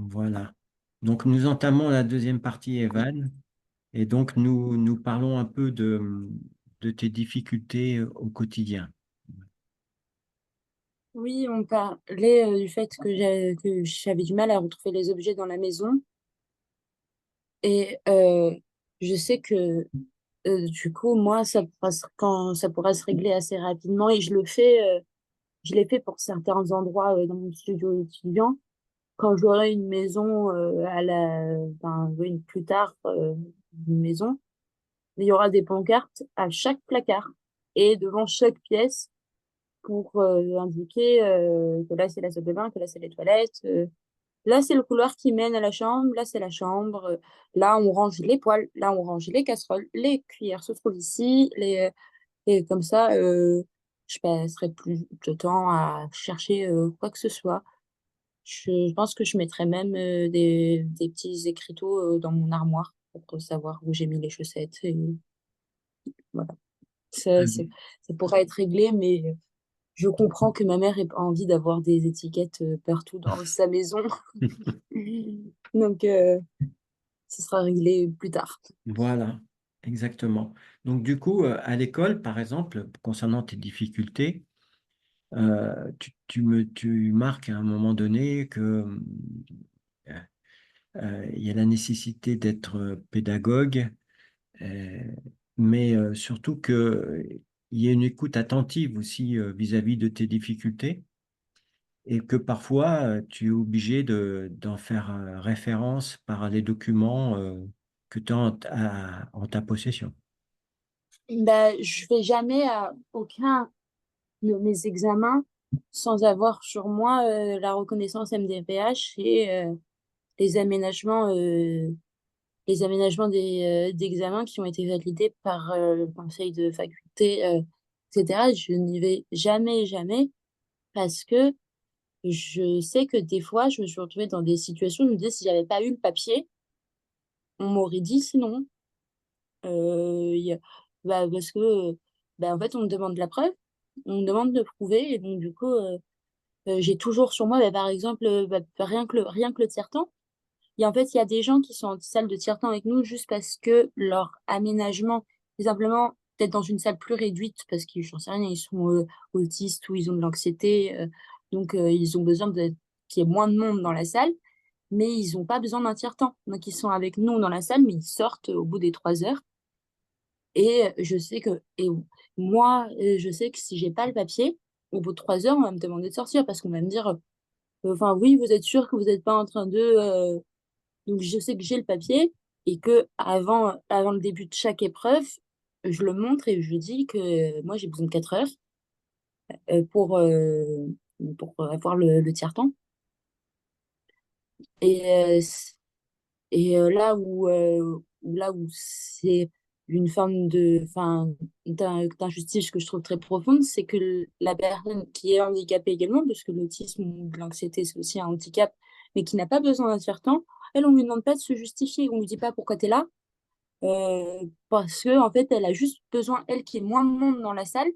Voilà. Donc, nous entamons la deuxième partie, Evan, et donc nous parlons un peu de tes difficultés au quotidien. Oui, on parlait du fait que j'avais du mal à retrouver les objets dans la maison. Et je sais que du coup, moi, ça pourra se régler assez rapidement. Et je l'ai fait pour certains endroits dans mon studio étudiant. Quand j'aurai une maison enfin, oui, plus tard, une maison, il y aura des pancartes à chaque placard et devant chaque pièce pour indiquer que là, c'est la salle de bain, que là, c'est les toilettes. Là, c'est le couloir qui mène à la chambre. Là, c'est la chambre. Là, on range les poêles. Là, on range les casseroles. Les cuillères se trouvent ici. Et comme ça, je passerai plus de temps à chercher quoi que ce soit. Je pense que je mettrai même des petits écriteaux dans mon armoire pour savoir où j'ai mis les chaussettes. Et voilà. Très bien. Ça pourrait être réglé, mais je comprends que ma mère ait pas envie d'avoir des étiquettes partout dans sa maison. Donc, ce sera réglé plus tard. Voilà, exactement. Donc, du coup, à l'école, par exemple, concernant tes difficultés, tu marques à un moment donné que il y a la nécessité d'être pédagogue, euh, mais surtout qu'il y ait une écoute attentive aussi vis-à-vis de tes difficultés et que parfois tu es obligé d'en faire référence par les documents que tu as en ta possession. Ben, je vais jamais à aucun de mes examens sans avoir sur moi la reconnaissance MDPH et les aménagements, euh, les aménagements d'examens qui ont été validés par le conseil de faculté, etc. Je n'y vais jamais, jamais parce que je sais que des fois, je me suis retrouvée dans des situations où je me disais, si j'avais pas eu le papier, on m'aurait dit sinon. Bah, parce que, bah, en fait, on me demande la preuve, on me demande de prouver, et donc, du coup, j'ai toujours sur moi, bah, par exemple, rien que le tiers-temps. Et en fait, il y a des gens qui sont en salle de tiers-temps avec nous juste parce que leur aménagement, c'est simplement peut-être dans une salle plus réduite, parce qu'ils, j'en sais rien, ils sont autistes ou ils ont de l'anxiété, donc ils ont besoin qu'il y ait moins de monde dans la salle, mais ils n'ont pas besoin d'un tiers-temps. Donc, ils sont avec nous dans la salle, mais ils sortent au bout des 3 heures. Et moi, je sais que si j'ai pas le papier, au bout de 3 heures, on va me demander de sortir parce qu'on va me dire, enfin, oui, vous êtes sûr que vous n'êtes pas en train de. Donc, je sais que j'ai le papier et que avant le début de chaque épreuve, je le montre et je dis que moi, j'ai besoin de 4 heures euh, pour, euh, pour avoir le tiers-temps. Et, là où c'est une forme d'injustice que je trouve très profonde, c'est que la personne qui est handicapée également, parce que l'autisme ou l'anxiété, c'est aussi un handicap, mais qui n'a pas besoin d'un tiers-temps, elle, on lui demande pas de se justifier, on lui dit pas pourquoi tu es là, parce que en fait, elle a juste besoin, elle, qu'il y ait moins de monde dans la salle,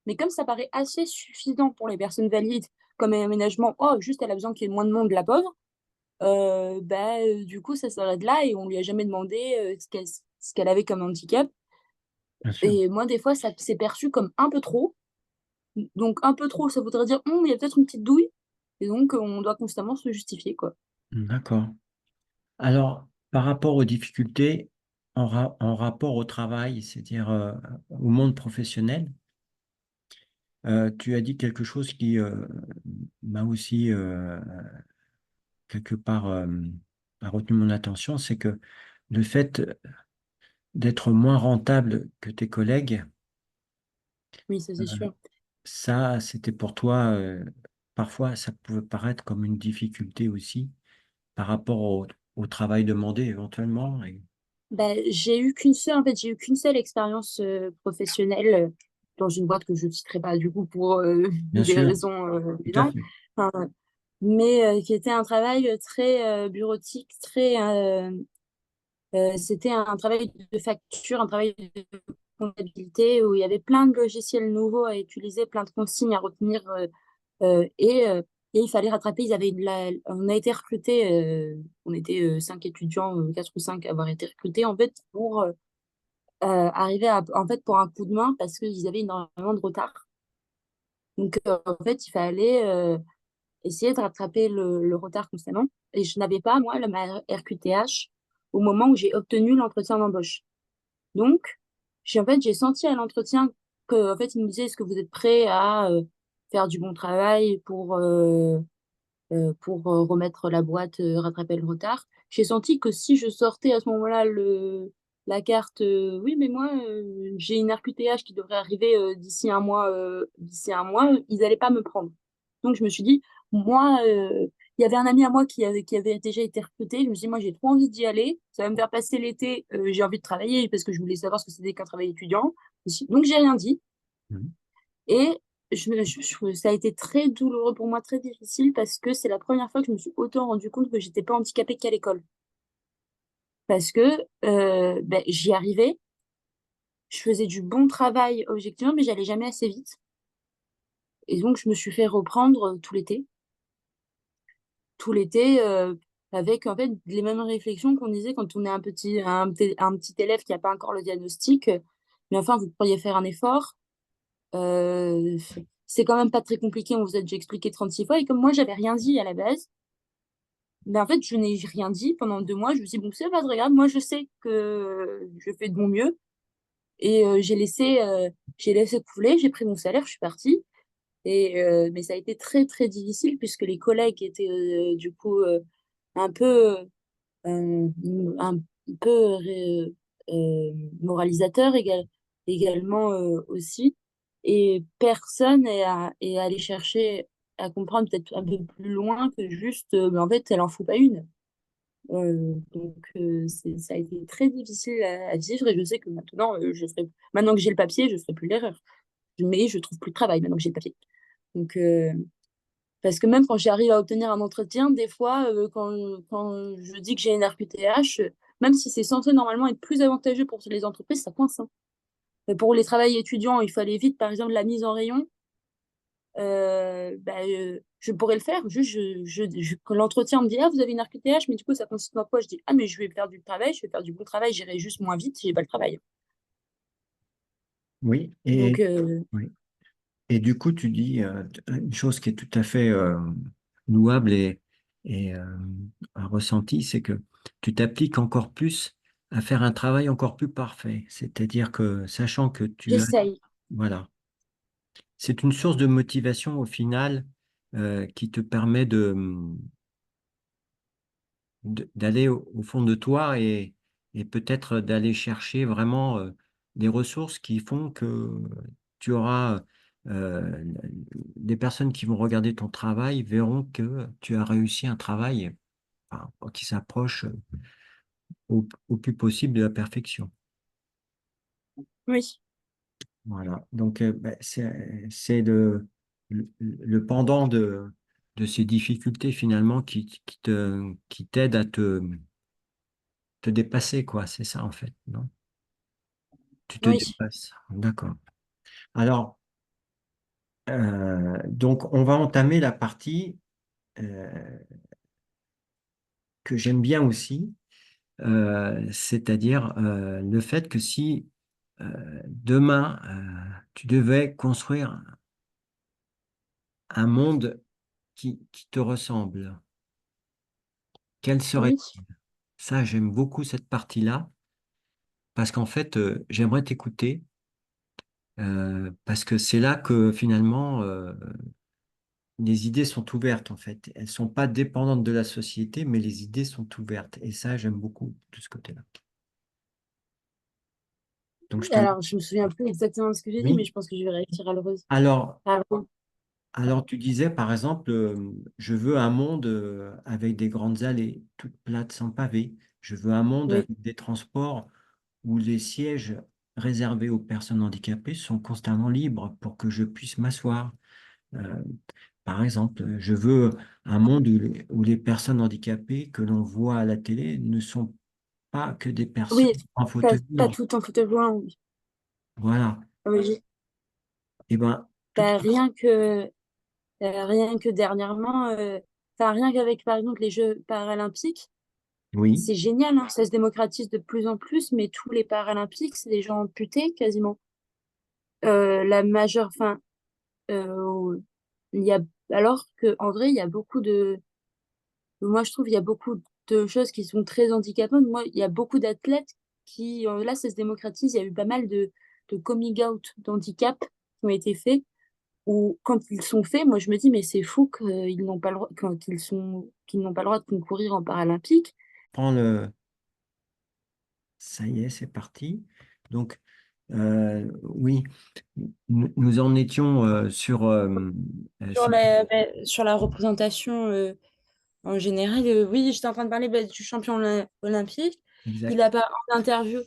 mais comme ça paraît assez suffisant pour les personnes valides comme aménagement, oh, juste elle a besoin qu'il y ait moins de monde, la pauvre, du coup, ça s'arrête là et on lui a jamais demandé ce qu'elle avait comme handicap. Bien sûr. Et moi, des fois, ça s'est perçu comme un peu trop. Donc, un peu trop, ça voudrait dire, il y a peut-être une petite douille. Et donc, on doit constamment se justifier, quoi. D'accord. Alors, par rapport aux difficultés en rapport au travail, c'est-à-dire au monde professionnel, tu as dit quelque chose qui m'a aussi quelque part a retenu mon attention, c'est que le fait d'être moins rentable que tes collègues, Oui, ça, c'est sûr. ça, c'était pour toi, parfois, ça pouvait paraître comme une difficulté aussi par rapport au travail demandé éventuellement. Bah, j'ai eu qu'une seule expérience professionnelle dans une boîte que je ne citerai pas, du coup, pour Bien des sûr, raisons tout à évidentes. fait. Enfin, mais qui était un travail très bureautique, c'était un travail de facture, un travail de comptabilité où il y avait plein de logiciels nouveaux à utiliser, plein de consignes à retenir. Et et il fallait rattraper. On a été recrutés, on était 5 étudiants, 4 ou 5 à avoir été recrutés en fait pour arriver en fait pour un coup de main parce qu'ils avaient énormément de retard. Donc en fait, il fallait essayer de rattraper le retard constamment. Et je n'avais pas, moi, ma RQTH au moment où j'ai obtenu l'entretien d'embauche. Donc, j'ai senti à l'entretien que, en fait, il me disait, est-ce que vous êtes prêt à faire du bon travail pour remettre la boîte, rattraper le retard. J'ai senti que si je sortais à ce moment-là la carte, oui, mais moi, j'ai une RQTH qui devrait arriver d'ici un mois, ils n'allaient pas me prendre. Donc, je me suis dit, moi, il y avait un ami à moi qui avait déjà été recruté. Je me suis dit, moi, j'ai trop envie d'y aller. Ça va me faire passer l'été. J'ai envie de travailler parce que je voulais savoir ce que c'était qu'un travail étudiant. Donc, j'ai rien dit. Mhm. Et ça a été très douloureux pour moi, très difficile, parce que c'est la première fois que je me suis autant rendu compte que j'étais pas handicapée qu'à l'école. Parce que ben, j'y arrivais, je faisais du bon travail objectivement, mais j'allais jamais assez vite. Et donc, je me suis fait reprendre tout l'été, avec en fait les mêmes réflexions qu'on disait quand on est un petit élève qui n'a pas encore le diagnostic. Mais enfin, vous pourriez faire un effort. Euh, c'est quand même pas très compliqué, on vous a déjà expliqué 36 fois. Et comme moi, j'avais rien dit à la base, ben en fait, je n'ai rien dit pendant 2 mois. Je me suis dit, bon, c'est pas très grave. Moi, je sais que je fais de mon mieux. Et j'ai laissé couler, j'ai pris mon salaire, je suis partie. Mais ça a été très, très difficile puisque les collègues étaient du coup un peu, un peu moralisateurs également aussi. Et personne est allé chercher à comprendre peut-être un peu plus loin que juste, mais en fait, elle en fout pas une. Ça a été très difficile à vivre et je sais que maintenant, maintenant que j'ai le papier, je ne ferai plus l'erreur. Mais je trouve plus de travail maintenant que j'ai le papier. Donc, parce que même quand j'arrive à obtenir un entretien, des fois, quand je dis que j'ai une RQTH, même si c'est censé normalement être plus avantageux pour les entreprises, ça coince, hein. Pour les travails étudiants, il fallait vite, par exemple, la mise en rayon. Je pourrais le faire. Juste, quand l'entretien me dit, ah, vous avez une RQTH, mais du coup, ça consiste en quoi? Je dis, ah, mais je vais faire du travail, je vais faire du bon travail, j'irai juste moins vite, j'ai pas le travail. Oui, Donc, oui. Et du coup, tu dis une chose qui est tout à fait louable et ressentie, c'est que tu t'appliques encore plus à faire un travail encore plus parfait. C'est-à-dire que, sachant que tu as, j'essaye. voilà, c'est une source de motivation au final qui te permet d'aller au fond de toi et peut-être d'aller chercher vraiment des ressources qui font que tu auras des personnes qui vont regarder ton travail verront que tu as réussi un travail enfin, qui s'approche au plus possible de la perfection. Oui, Voilà. Donc, ben, c'est le pendant de ces difficultés finalement qui t'aident à te dépasser, quoi. C'est ça, en fait, non? Tu te oui, dépasses. D'accord. Alors, donc, on va entamer la partie euh, que j'aime bien aussi, c'est-à-dire le fait que si demain, tu devais construire un monde qui te ressemble, quel oui. serait-il? Ça, j'aime beaucoup cette partie-là, parce qu'en fait, j'aimerais t'écouter, parce que c'est là que finalement, les idées sont ouvertes, en fait. Elles sont pas dépendantes de la société, mais les idées sont ouvertes. Et ça, j'aime beaucoup de ce côté-là. Donc, je te... Alors, je me souviens plus exactement de ce que j'ai dit, mais Oui. je pense que je vais réussir Alors, à le alors, tu disais, par exemple, je veux un monde avec des grandes allées, toutes plates, sans pavé. Je veux un monde Oui, avec des transports où les sièges réservés aux personnes handicapées sont constamment libres pour que je puisse m'asseoir. Euh, Par exemple, je veux un monde où les personnes handicapées que l'on voit à la télé ne sont pas que des personnes oui, en pas, fauteuil pas roulant. tout en fauteuil roulant, oui. Voilà. Oui, Et ben, tout, bah, rien que. Rien que dernièrement, enfin, rien qu'avec, par exemple, les Jeux paralympiques, Oui, c'est génial, hein, ça se démocratise de plus en plus, mais tous les paralympiques, c'est des gens amputés quasiment. La majeure, enfin, il y a, alors que en vrai, il y a beaucoup de, moi je trouve, il y a beaucoup de choses qui sont très handicapantes. Moi, il y a beaucoup d'athlètes qui, là, ça se démocratise. Il y a eu pas mal de coming out d'handicap qui ont été faits. Ou quand ils sont faits, moi je me dis, mais c'est fou qu'ils n'ont pas le droit, qu'ils n'ont pas le droit de concourir en paralympique. prends le. Ça y est, c'est parti. Donc, oui, nous en étions sur. Sur la représentation en général, oui, j'étais en train de parler du champion olympique. Il Exact. a pas en interview,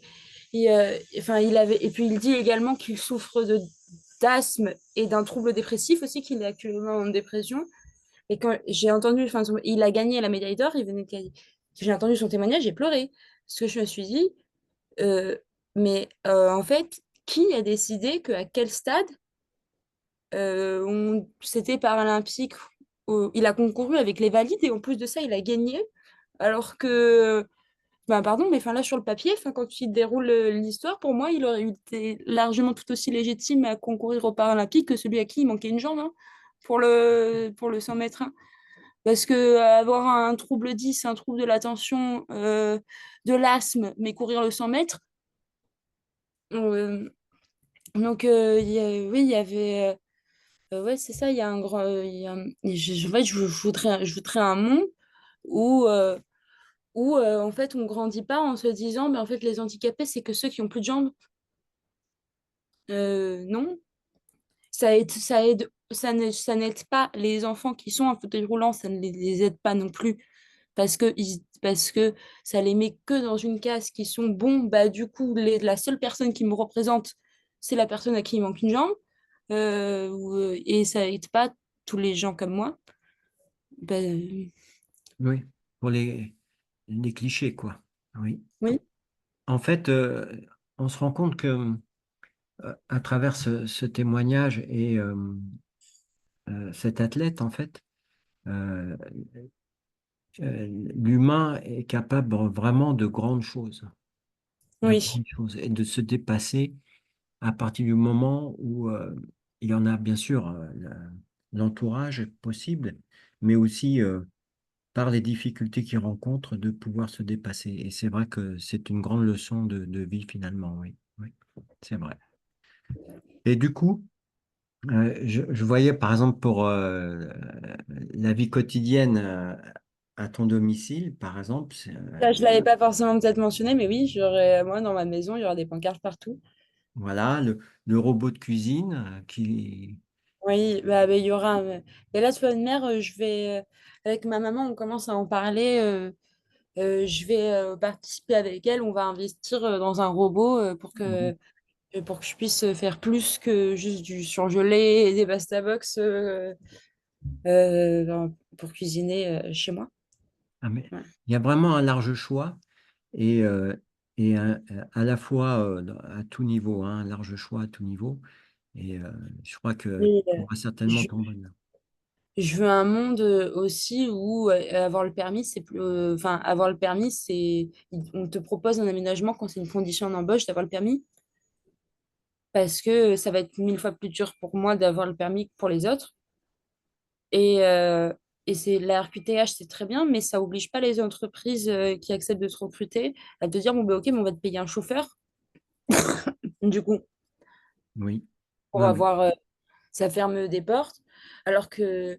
enfin, il avait, et puis il dit également qu'il souffre d'asthme et d'un trouble dépressif aussi, qu'il est actuellement en dépression. Et quand j'ai entendu, enfin, il a gagné la médaille d'or, il venait de gagner. J'ai entendu son témoignage, j'ai pleuré. Parce que je me suis dit, euh, mais en fait, qui a décidé qu'à quel stade c'était paralympique, il a concouru avec les valides et en plus de ça, il a gagné. Alors que, ben pardon, mais enfin là sur le papier, enfin, quand il déroule l'histoire, pour moi, il aurait été largement tout aussi légitime à concourir aux Paralympiques que celui à qui il manquait une jambe, hein, pour le 100 mètres, hein. Parce que avoir un trouble 10, un trouble de l'attention, de l'asthme, mais courir le 100 mètres, euh, donc oui, il y avait. Ouais, c'est ça, il y a un grand. En fait, je voudrais un monde où, en fait, on grandit pas en se disant, mais en fait, les handicapés, c'est que ceux qui ont plus de jambes. Non, ça n'aide pas les enfants qui sont en fauteuil roulant, ça ne les aide pas non plus parce que ça les met que dans une case qui sont bons, bah du coup, la seule personne qui me représente, c'est la personne à qui il manque une jambe, et ça aide pas tous les gens comme moi. Bah, Oui, pour les clichés, quoi. Oui. oui, En fait, on se rend compte que à travers ce témoignage et cet athlète, en fait, euh, l'humain est capable vraiment de grandes choses, de oui, grandes choses, et de se dépasser à partir du moment où il y en a bien sûr l'entourage possible, mais aussi par les difficultés qu'il rencontre de pouvoir se dépasser. Et c'est vrai que c'est une grande leçon de vie finalement, oui, oui, c'est vrai. Et du coup, je voyais par exemple pour la vie quotidienne à ton domicile, par exemple, ça, je l'avais pas forcément peut-être mentionné, mais oui, moi, dans ma maison, il y aura des pancartes partout. voilà, le robot de cuisine qui... Oui, il y aura. Et là, tu vois, une mère, avec ma maman, on commence à en parler. Je vais participer avec elle. On va investir dans un robot pour que je puisse faire plus que juste du surgelé et des pasta box pour cuisiner chez moi. Ah, mais Ouais. il y a vraiment un large choix et, à la fois à tout niveau, hein, un large choix à tout niveau. Et je crois que Et, on va certainement je, tomber là. je veux un monde aussi où avoir le permis, c'est plus, enfin, avoir le permis, on te propose un aménagement quand c'est une condition d'embauche d'avoir le permis, parce que ça va être 1000 fois plus dur pour moi d'avoir le permis que pour les autres. Et, euh, et c'est la RQTH, c'est très bien, mais ça oblige pas les entreprises qui acceptent de te recruter à te dire, bon, ben, ok, mais on va te payer un chauffeur, du coup, Oui. pour Ouais, ouais. avoir, ça ferme des portes, alors que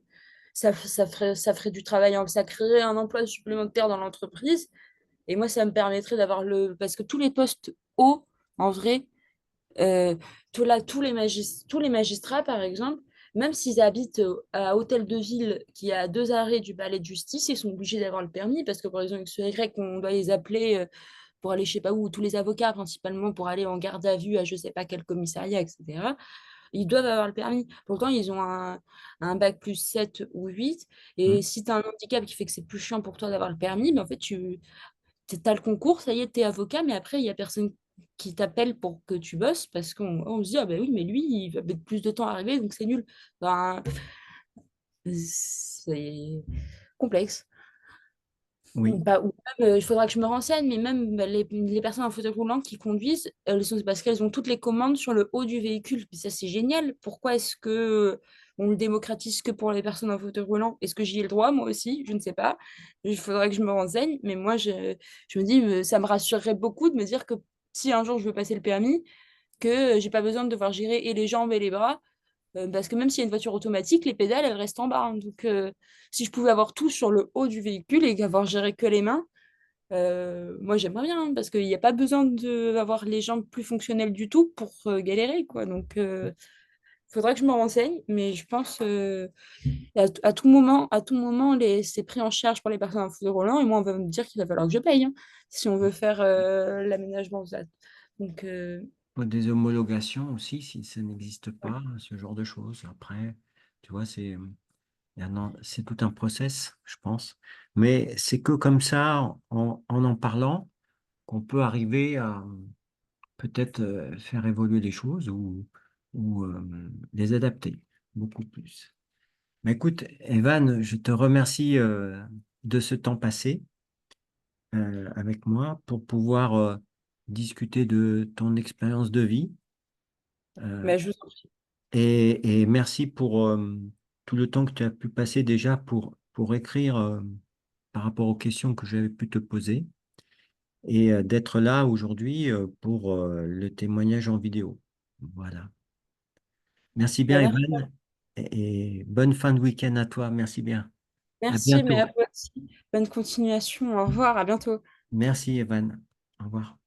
ça ferait du travail, ça créerait un emploi supplémentaire dans l'entreprise. Et moi, ça me permettrait d'avoir parce que tous les postes hauts, en vrai, Euh, tous les magistrats, par exemple, même s'ils habitent à Hôtel de Ville, qui est à 2 arrêts du palais de justice, ils sont obligés d'avoir le permis parce que pour raison X ou Y, on doit les appeler pour aller je sais pas où, tous les avocats principalement pour aller en garde à vue à je sais pas quel commissariat, etc. Ils doivent avoir le permis. Pourtant, ils ont un bac plus 7 ou 8. Et Mm. si tu as un handicap qui fait que c'est plus chiant pour toi d'avoir le permis, mais en fait, t'as le concours, ça y est, t'es avocat, mais après, il y a personne qui t'appelle pour que tu bosses parce qu'on se dit, ah ben oui, mais lui, il va mettre plus de temps à arriver, donc c'est nul. Ben, c'est complexe. Oui, Bah, ou même, il faudra que je me renseigne, mais même bah, les personnes en fauteuil roulant qui conduisent, elles sont, parce qu'elles ont toutes les commandes sur le haut du véhicule. Mais ça, c'est génial. Pourquoi est-ce que on le démocratise que pour les personnes en fauteuil roulant? Est-ce que j'y ai le droit, moi aussi? Je ne sais pas. Il faudrait que je me renseigne. Mais moi, je me dis, ça me rassurerait beaucoup de me dire que si un jour je veux passer le permis, que j'ai pas besoin de devoir gérer et les jambes et les bras. Parce que même s'il y a une voiture automatique, les pédales, elles restent en bas, hein. Donc, si je pouvais avoir tout sur le haut du véhicule et qu'avoir géré que les mains, moi j'aimerais bien, hein, parce qu'il n'y a pas besoin d'avoir les jambes plus fonctionnelles du tout pour galérer, quoi. Donc, il faudrait que je me renseigne, mais je pense à tout moment, c'est pris en charge par les personnes en fauteuil roulant, et moi on va me dire qu'il va falloir que je paye, hein, si on veut faire l'aménagement. Ça. Donc, faut des homologations aussi, si ça n'existe pas, ce genre de choses. Après, tu vois, c'est tout un process, je pense. Mais c'est que comme ça, en parlant, qu'on peut arriver à peut-être faire évoluer les choses ou les adapter beaucoup plus. Mais écoute, Evan, je te remercie de ce temps passé avec moi pour pouvoir discuter de ton expérience de vie. Euh, mais je vous en prie. et merci pour tout le temps que tu as pu passer déjà pour écrire par rapport aux questions que j'avais pu te poser et d'être là aujourd'hui pour le témoignage en vidéo. Voilà. Merci bien, Bah, Evan, et bonne fin de week-end à toi. Merci bien. À merci, mais à bientôt. vous aussi. Bonne continuation. Au revoir, à bientôt. Merci, Evan. Au revoir.